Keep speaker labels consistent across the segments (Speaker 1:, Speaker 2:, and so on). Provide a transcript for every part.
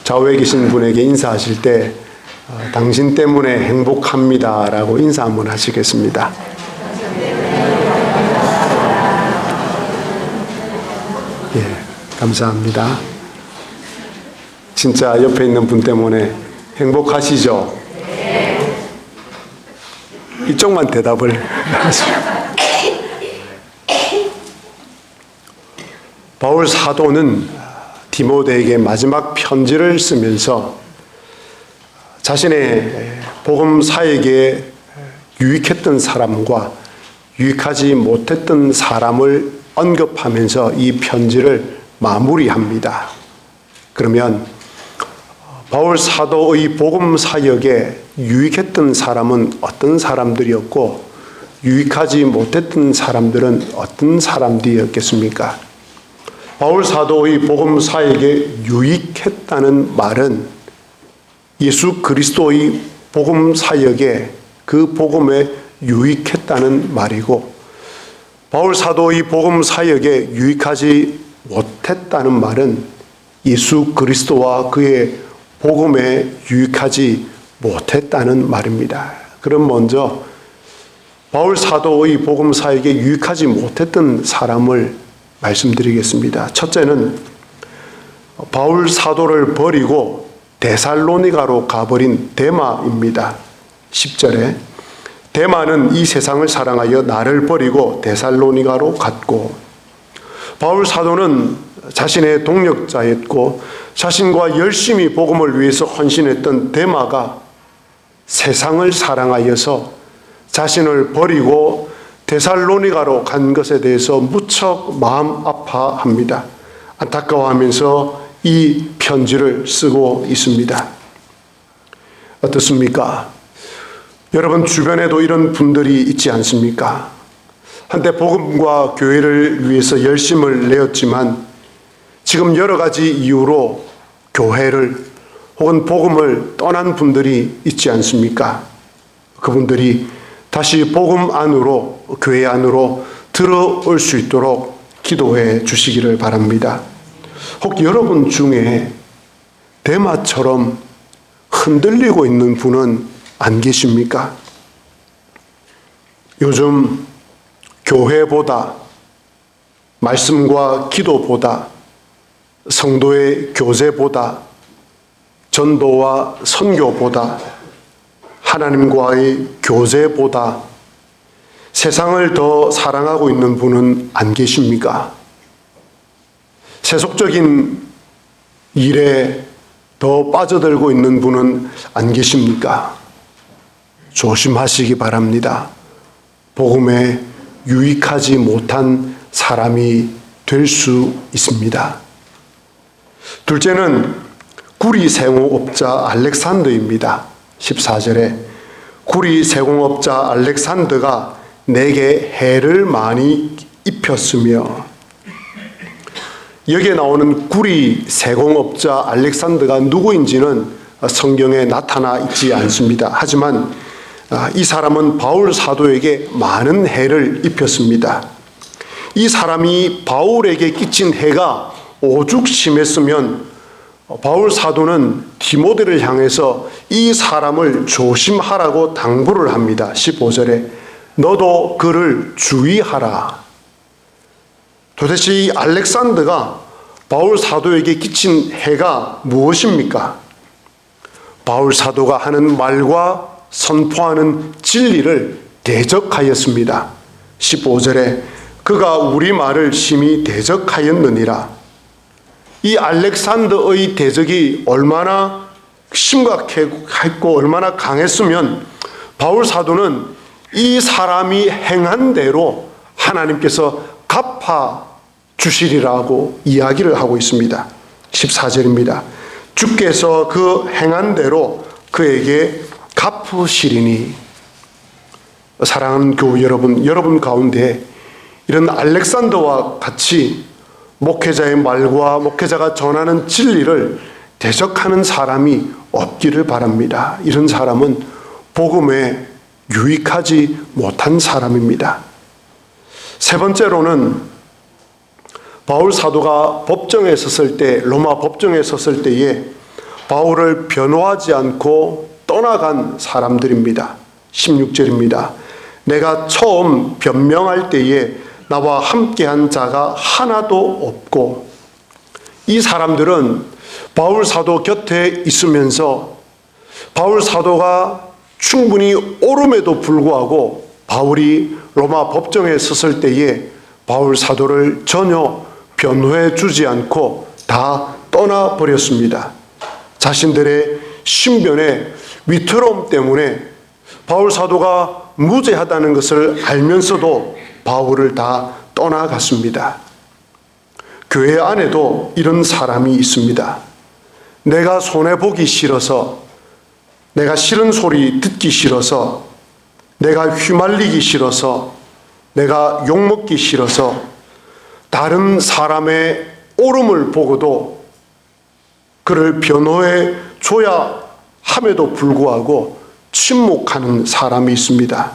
Speaker 1: 좌우에 계신 분에게 인사하실 때 당신 때문에 행복합니다 라고 인사 한번 하시겠습니다. 예, 감사합니다. 진짜 옆에 있는 분 때문에 행복하시죠? 이쪽만 대답을 하시죠. 바울 사도는 디모데에게 마지막 편지를 쓰면서 자신의 복음 사역에 유익했던 사람과 유익하지 못했던 사람을 언급하면서 이 편지를 마무리합니다. 그러면 바울 사도의 복음 사역에 유익했던 사람은 어떤 사람들이었고 유익하지 못했던 사람들은 어떤 사람들이었겠습니까? 바울 사도의 복음 사역에 유익했다는 말은 예수 그리스도의 복음 사역에 그 복음에 유익했다는 말이고, 바울 사도의 복음 사역에 유익하지 못했다는 말은 예수 그리스도와 그의 복음에 유익하지 못했다는 말입니다. 그럼 먼저 바울 사도의 복음 사역에 유익하지 못했던 사람을 말씀드리겠습니다. 첫째는 바울 사도를 버리고 데살로니가로 가버린 데마입니다. 10절에 데마는 이 세상을 사랑하여 나를 버리고 데살로니가로 갔고, 바울 사도는 자신의 동력자였고 자신과 열심히 복음을 위해서 헌신했던 데마가 세상을 사랑하여서 자신을 버리고 데살로니가로 간 것에 대해서 무척 마음 아파합니다. 안타까워하면서 이 편지를 쓰고 있습니다. 어떻습니까? 여러분 주변에도 이런 분들이 있지 않습니까? 한때 복음과 교회를 위해서 열심을 내었지만 지금 여러 가지 이유로 교회를 혹은 복음을 떠난 분들이 있지 않습니까? 그분들이 다시 복음 안으로, 교회 안으로 들어올 수 있도록 기도해 주시기를 바랍니다. 혹 여러분 중에 데마처럼 흔들리고 있는 분은 안 계십니까? 요즘 교회보다, 말씀과 기도보다, 성도의 교제보다, 전도와 선교보다, 하나님과의 교제보다 세상을 더 사랑하고 있는 분은 안 계십니까? 세속적인 일에 더 빠져들고 있는 분은 안 계십니까? 조심하시기 바랍니다. 복음에 유익하지 못한 사람이 될 수 있습니다. 둘째는 구리 세공업자 알렉산더입니다. 14절에 구리 세공업자 알렉산더가 내게 해를 많이 입혔으며, 여기에 나오는 구리 세공업자 알렉산더가 누구인지는 성경에 나타나 있지 않습니다. 하지만 이 사람은 바울 사도에게 많은 해를 입혔습니다. 이 사람이 바울에게 끼친 해가 오죽 심했으면 바울 사도는 디모데를 향해서 이 사람을 조심하라고 당부를 합니다. 15절에 너도 그를 주의하라. 도대체 이 알렉산더가 바울 사도에게 끼친 해가 무엇입니까? 바울 사도가 하는 말과 선포하는 진리를 대적하였습니다. 15절에 그가 우리 말을 심히 대적하였느니라. 이 알렉산더의 대적이 얼마나 심각했고 얼마나 강했으면 바울 사도는 이 사람이 행한 대로 하나님께서 갚아 주시리라고 이야기를 하고 있습니다. 14절입니다. 주께서 그 행한 대로 그에게 갚으시리니. 사랑하는 교우 여러분 가운데 이런 알렉산더와 같이 목회자의 말과 목회자가 전하는 진리를 대적하는 사람이 없기를 바랍니다. 이런 사람은 복음에 유익하지 못한 사람입니다. 세 번째로는 바울 사도가 법정에 섰을 때, 로마 법정에 섰을 때에 바울을 변호하지 않고 떠나간 사람들입니다. 16절입니다. 내가 처음 변명할 때에 나와 함께한 자가 하나도 없고, 이 사람들은 바울 사도 곁에 있으면서 바울 사도가 충분히 옳음에도 불구하고 바울이 로마 법정에 섰을 때에 바울 사도를 전혀 변호해 주지 않고 다 떠나버렸습니다. 자신들의 신변의 위태로움 때문에 바울 사도가 무죄하다는 것을 알면서도 바울을 다 떠나갔습니다. 교회 안에도 이런 사람이 있습니다. 내가 손해보기 싫어서, 내가 싫은 소리 듣기 싫어서, 내가 휘말리기 싫어서, 내가 욕먹기 싫어서 다른 사람의 옳음을 보고도 그를 변호해 줘야 함에도 불구하고 침묵하는 사람이 있습니다.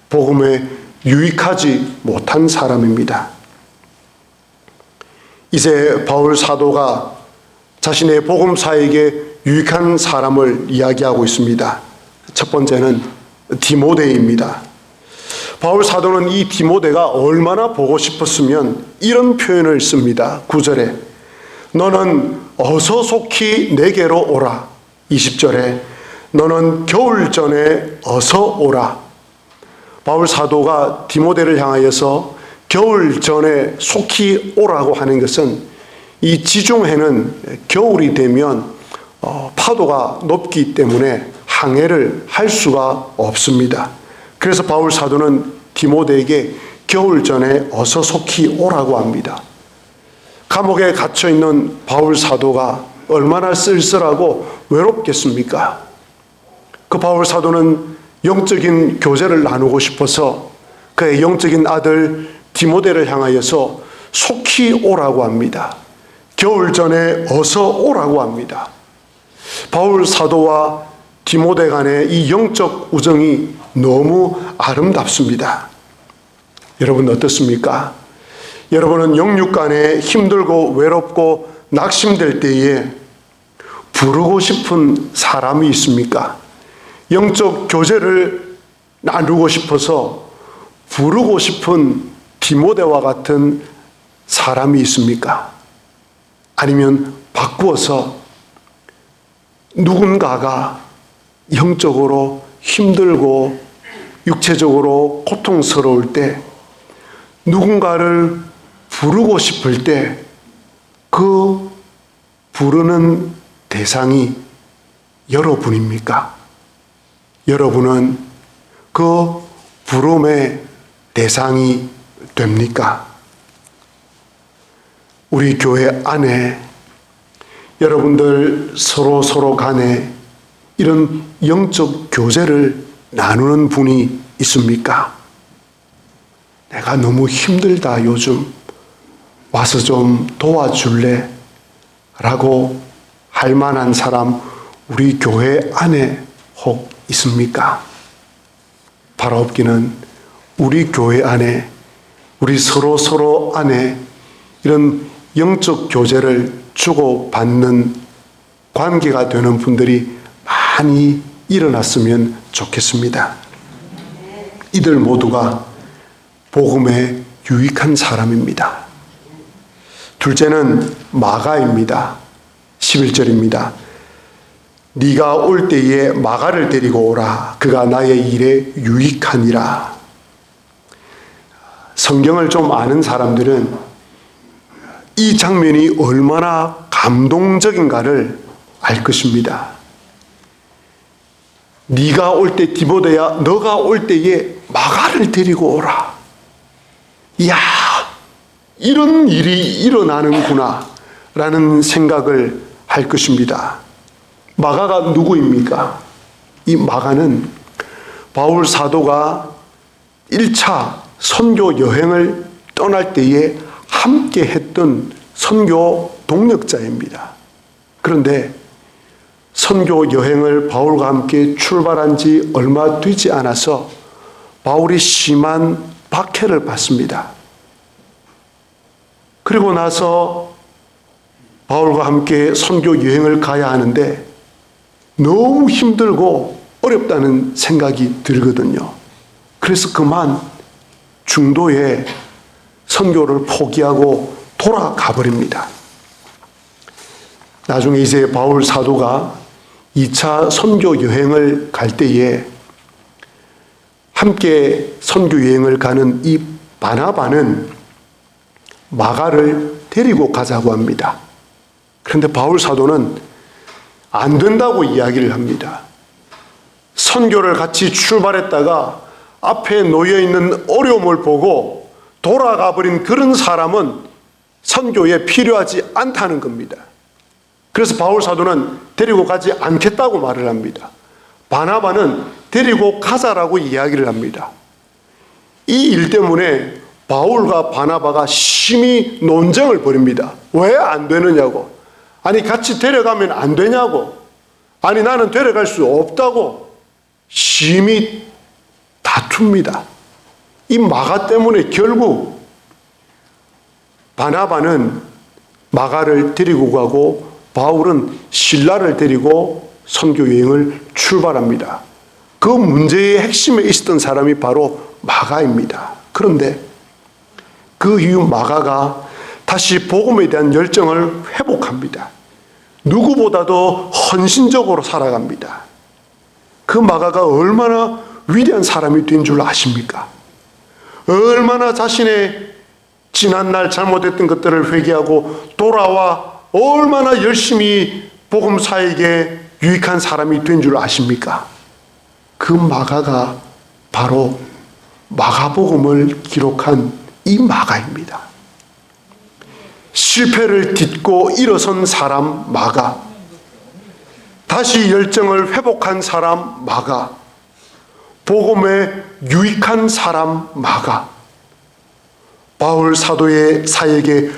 Speaker 1: 복음에 유익하지 못한 사람입니다. 이제 바울 사도가 자신의 복음사에게 유익한 사람을 이야기하고 있습니다. 첫 번째는 디모데입니다. 바울 사도는 이 디모데가 얼마나 보고 싶었으면 이런 표현을 씁니다. 9절에 너는 어서 속히 내게로 오라. 20절에 너는 겨울 전에 어서 오라. 바울 사도가 디모데를 향하여서 겨울 전에 속히 오라고 하는 것은 이 지중해는 겨울이 되면 파도가 높기 때문에 항해를 할 수가 없습니다. 그래서 바울 사도는 디모데에게 겨울 전에 어서 속히 오라고 합니다. 감옥에 갇혀있는 바울 사도가 얼마나 쓸쓸하고 외롭겠습니까? 그 바울 사도는 영적인 교제를 나누고 싶어서 그의 영적인 아들 디모데를 향하여서 속히 오라고 합니다. 겨울 전에 어서 오라고 합니다. 바울 사도와 디모데 간의 이 영적 우정이 너무 아름답습니다. 여러분 어떻습니까? 여러분은 영육 간에 힘들고 외롭고 낙심될 때에 부르고 싶은 사람이 있습니까? 영적 교제를 나누고 싶어서 부르고 싶은 디모데와 같은 사람이 있습니까? 아니면 바꾸어서 누군가가 영적으로 힘들고 육체적으로 고통스러울 때 누군가를 부르고 싶을 때 그 부르는 대상이 여러분입니까? 여러분은 그 부름의 대상이 됩니까? 우리 교회 안에 여러분들 서로 간에 이런 영적 교제를 나누는 분이 있습니까? 내가 너무 힘들다 요즘 와서 좀 도와줄래? 라고 할 만한 사람 우리 교회 안에 혹 있습니까? 바로 없기는 우리 교회 안에 우리 서로 안에 이런 영적 교제를 주고받는 관계가 되는 분들이 많이 일어났으면 좋겠습니다. 이들 모두가 복음에 유익한 사람입니다. 둘째는 마가입니다. 11절입니다. 네가 올 때에 마가를 데리고 오라. 그가 나의 일에 유익하니라. 성경을 좀 아는 사람들은 이 장면이 얼마나 감동적인가를 알 것입니다. 네가 올 때 디모데야, 너가 올 때에 마가를 데리고 오라. 이야, 이런 일이 일어나는구나 라는 생각을 할 것입니다. 마가가 누구입니까? 이 마가는 바울 사도가 1차 선교 여행을 떠날 때에 함께 했던 선교 동력자입니다. 그런데 선교 여행을 바울과 함께 출발한 지 얼마 되지 않아서 바울이 심한 박해를 받습니다. 그리고 나서 바울과 함께 선교 여행을 가야 하는데 너무 힘들고 어렵다는 생각이 들거든요. 그래서 그만 중도에 선교를 포기하고 돌아가 버립니다. 나중에 이제 바울 사도가 2차 선교 여행을 갈 때에 함께 선교 여행을 가는 이 바나바는 마가를 데리고 가자고 합니다. 그런데 바울 사도는 안 된다고 이야기를 합니다. 선교를 같이 출발했다가 앞에 놓여 있는 어려움을 보고 돌아가 버린 그런 사람은 선교에 필요하지 않다는 겁니다. 그래서 바울 사도는 데리고 가지 않겠다고 말을 합니다. 바나바는 데리고 가자라고 이야기를 합니다. 이 일 때문에 바울과 바나바가 심히 논쟁을 벌입니다. 왜 안 되느냐고. 아니 같이 데려가면 안 되냐고. 아니 나는 데려갈 수 없다고 심히 다툽니다. 이 마가 때문에 결국 바나바는 마가를 데리고 가고 바울은 실라를 데리고 선교 여행을 출발합니다. 그 문제의 핵심에 있었던 사람이 바로 마가입니다. 그런데 그 이후 마가가 다시 복음에 대한 열정을 회복합니다. 누구보다도 헌신적으로 살아갑니다. 그 마가가 얼마나 위대한 사람이 된 줄 아십니까? 얼마나 자신의 지난날 잘못했던 것들을 회개하고 돌아와 얼마나 열심히 복음사에게 유익한 사람이 된 줄 아십니까? 그 마가가 바로 마가복음을 기록한 이 마가입니다. 실패를 딛고 일어선 사람 마가, 다시 열정을 회복한 사람 마가, 복음에 유익한 사람 마가, 바울 사도의 사역에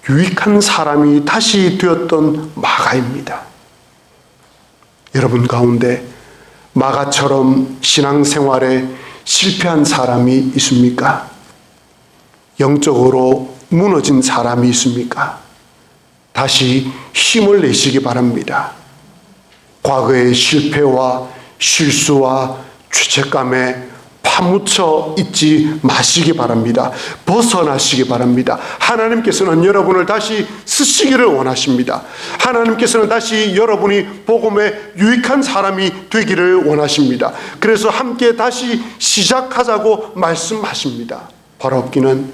Speaker 1: 유익한 사람이 다시 되었던 마가입니다. 여러분 가운데 마가처럼 신앙생활에 실패한 사람이 있습니까? 영적으로 무너진 사람이 있습니까? 다시 힘을 내시기 바랍니다. 과거의 실패와 실수와 죄책감에 파묻혀 있지 마시기 바랍니다. 벗어나시기 바랍니다. 하나님께서는 여러분을 다시 쓰시기를 원하십니다. 하나님께서는 다시 여러분이 복음에 유익한 사람이 되기를 원하십니다. 그래서 함께 다시 시작하자고 말씀하십니다. 바로 없기는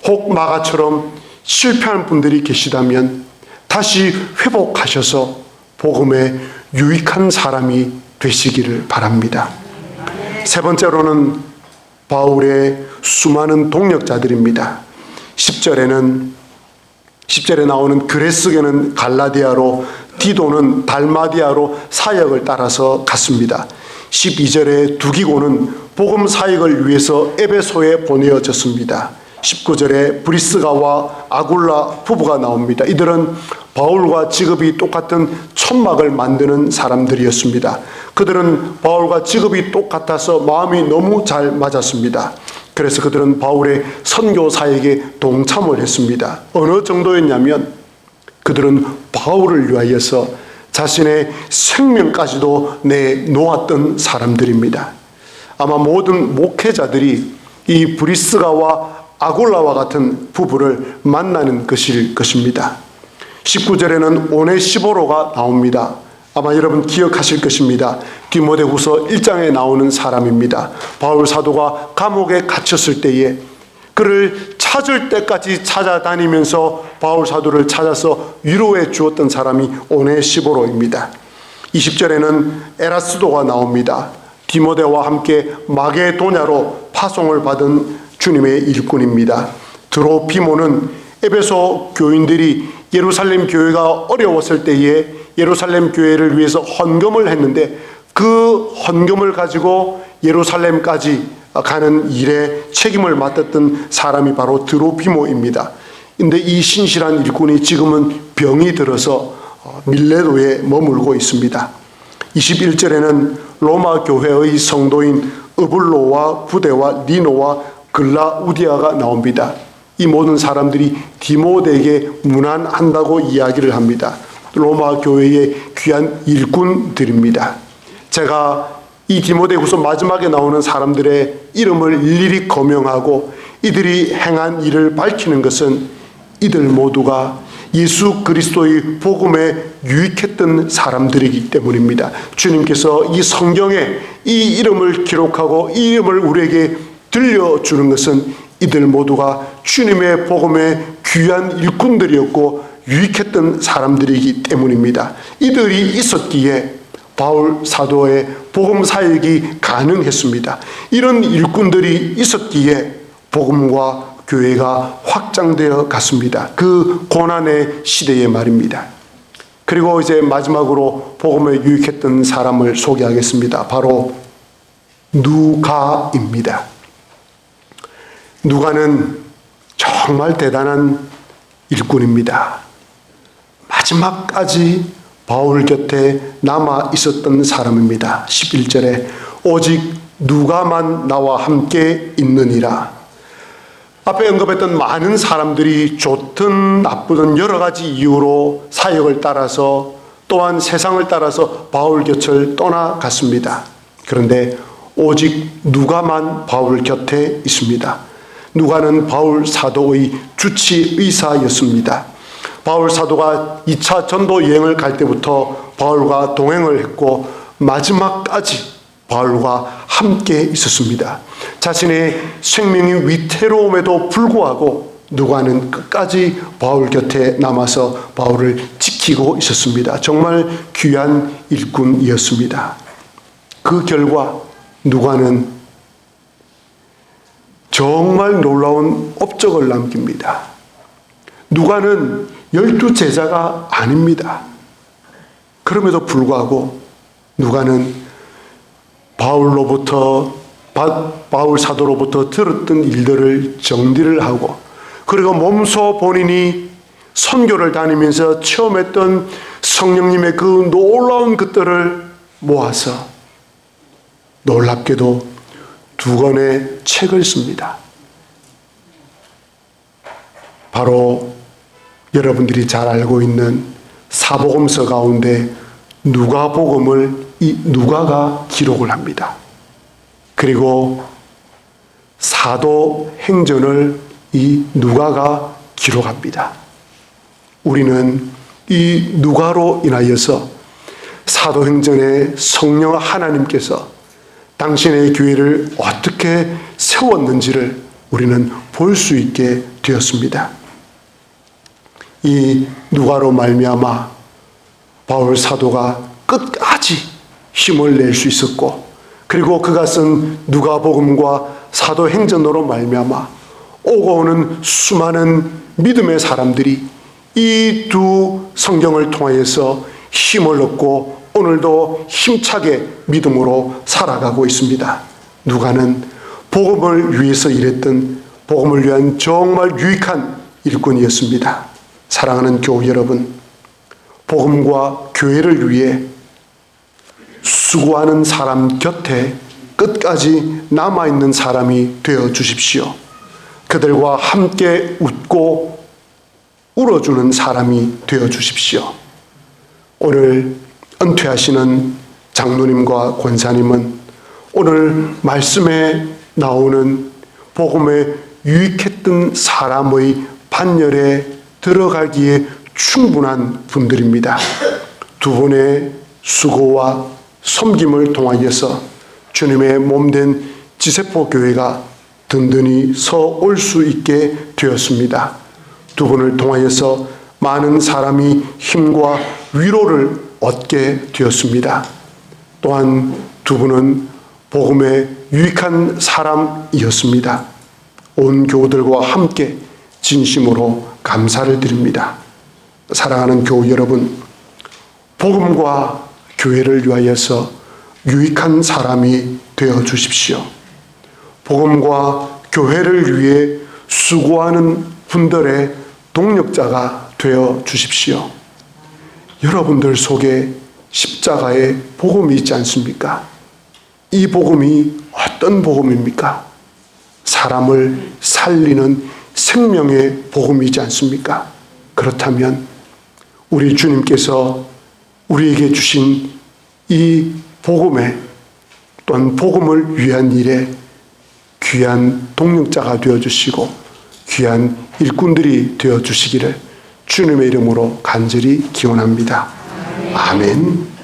Speaker 1: 혹 마가처럼 실패한 분들이 계시다면 다시 회복하셔서 복음에 유익한 사람이 되시기를 바랍니다. 세 번째로는 바울의 수많은 동력자들입니다. 10절에 나오는 그레스게는 갈라디아로, 디도는 달마디아로 사역을 따라서 갔습니다. 12절에 두기고는 복음 사역을 위해서 에베소에 보내어졌습니다. 19절에 브리스가와 아굴라 부부가 나옵니다. 이들은 바울과 직업이 똑같은 천막을 만드는 사람들이었습니다. 그들은 바울과 직업이 똑같아서 마음이 너무 잘 맞았습니다. 그래서 그들은 바울의 선교 사역에 동참을 했습니다. 어느 정도였냐면 그들은 바울을 위하여서 자신의 생명까지도 내놓았던 사람들입니다. 아마 모든 목회자들이 이 브리스가와 아굴라와 같은 부부를 만나는 것일 것입니다. 19절에는 오네시보로가 나옵니다. 아마 여러분 기억하실 것입니다. 디모데후서 1장에 나오는 사람입니다. 바울 사도가 감옥에 갇혔을 때에 그를 찾을 때까지 찾아다니면서 바울 사도를 찾아서 위로해 주었던 사람이 오네시보로입니다. 20절에는 에라스도가 나옵니다. 디모데와 함께 마게도냐로 파송을 받은 주님의 일꾼입니다. 드로피모는 에베소 교인들이 예루살렘 교회가 어려웠을 때에 예루살렘 교회를 위해서 헌금을 했는데 그 헌금을 가지고 예루살렘까지 가는 일에 책임을 맡았던 사람이 바로 드로피모입니다. 근데 이 신실한 일꾼이 지금은 병이 들어서 밀레도에 머물고 있습니다. 21절에는 로마 교회의 성도인 어블로와 부데와 니노와 글라우디아가 나옵니다. 이 모든 사람들이 디모데에게 문안한다고 이야기를 합니다. 로마 교회의 귀한 일꾼들입니다. 제가 이 디모데후서 마지막에 나오는 사람들의 이름을 일일이 거명하고 이들이 행한 일을 밝히는 것은 이들 모두가 예수 그리스도의 복음에 유익했던 사람들이기 때문입니다. 주님께서 이 성경에 이 이름을 기록하고 이 이름을 우리에게 들려주는 것은 이들 모두가 주님의 복음에 귀한 일꾼들이었고 유익했던 사람들이기 때문입니다. 이들이 있었기에 바울 사도의 복음 사역이 가능했습니다. 이런 일꾼들이 있었기에 복음과 교회가 확장되어 갔습니다. 그 고난의 시대의 말입니다. 그리고 이제 마지막으로 복음에 유익했던 사람을 소개하겠습니다. 바로 누가입니다. 누가는 정말 대단한 일꾼입니다. 마지막까지 바울 곁에 남아 있었던 사람입니다. 11절에 오직 누가만 나와 함께 있느니라. 앞에 언급했던 많은 사람들이 좋든 나쁘든 여러 가지 이유로 사역을 따라서 또한 세상을 따라서 바울 곁을 떠나갔습니다. 그런데 오직 누가만 바울 곁에 있습니다. 누가는 바울 사도의 주치 의사였습니다. 바울 사도가 2차 전도 여행을 갈 때부터 바울과 동행을 했고 마지막까지 바울과 함께 있었습니다. 자신의 생명이 위태로움에도 불구하고 누가는 끝까지 바울 곁에 남아서 바울을 지키고 있었습니다. 정말 귀한 일꾼이었습니다. 그 결과 누가는 정말 놀라운 업적을 남깁니다. 누가는 12제자가 아닙니다. 그럼에도 불구하고 누가는 바울 사도로부터 들었던 일들을 정리를 하고 그리고 몸소 본인이 선교를 다니면서 처음 했던 성령님의 그 놀라운 것들을 모아서 놀랍게도 2권의 책을 씁니다. 바로 여러분들이 잘 알고 있는 사복음서 가운데 누가복음을 이 누가가 기록을 합니다. 그리고 사도행전을 이 누가가 기록합니다. 우리는 이 누가로 인하여서 사도행전의 성령 하나님께서 당신의 교회를 어떻게 세웠는지를 우리는 볼 수 있게 되었습니다. 이 누가로 말미암아 바울 사도가 끝까지 힘을 낼 수 있었고 그리고 그가 쓴 누가복음과 사도행전으로 말미암아 오고 오는 수많은 믿음의 사람들이 이 두 성경을 통하여서 힘을 얻고 오늘도 힘차게 믿음으로 살아가고 있습니다. 누가는 복음을 위해서 일했던 복음을 위한 정말 유익한 일꾼이었습니다. 사랑하는 교우 여러분, 복음과 교회를 위해 수고하는 사람 곁에 끝까지 남아있는 사람이 되어 주십시오. 그들과 함께 웃고 울어주는 사람이 되어 주십시오. 오늘 은퇴하시는 장로님과 권사님은 오늘 말씀에 나오는 복음에 유익했던 사람의 반열에 들어가기에 충분한 분들입니다. 2분의 수고와 섬김을 통하여서 주님의 몸된 지세포 교회가 든든히 서 올 수 있게 되었습니다. 2분을 통하여서 많은 사람이 힘과 위로를 얻게 되었습니다. 또한 2분은 복음에 유익한 사람이었습니다. 온 교우들과 함께 진심으로 감사를 드립니다. 사랑하는 교우 여러분, 복음과 교회를 위하여서 유익한 사람이 되어 주십시오. 복음과 교회를 위해 수고하는 분들의 동력자가 되어 주십시오. 여러분들 속에 십자가의 복음이 있지 않습니까? 이 복음이 어떤 복음입니까? 사람을 살리는 생명의 복음이지 않습니까? 그렇다면 우리 주님께서 우리에게 주신 이 복음에 또한 복음을 위한 일에 귀한 동력자가 되어주시고 귀한 일꾼들이 되어주시기를 주님의 이름으로 간절히 기원합니다. 아멘.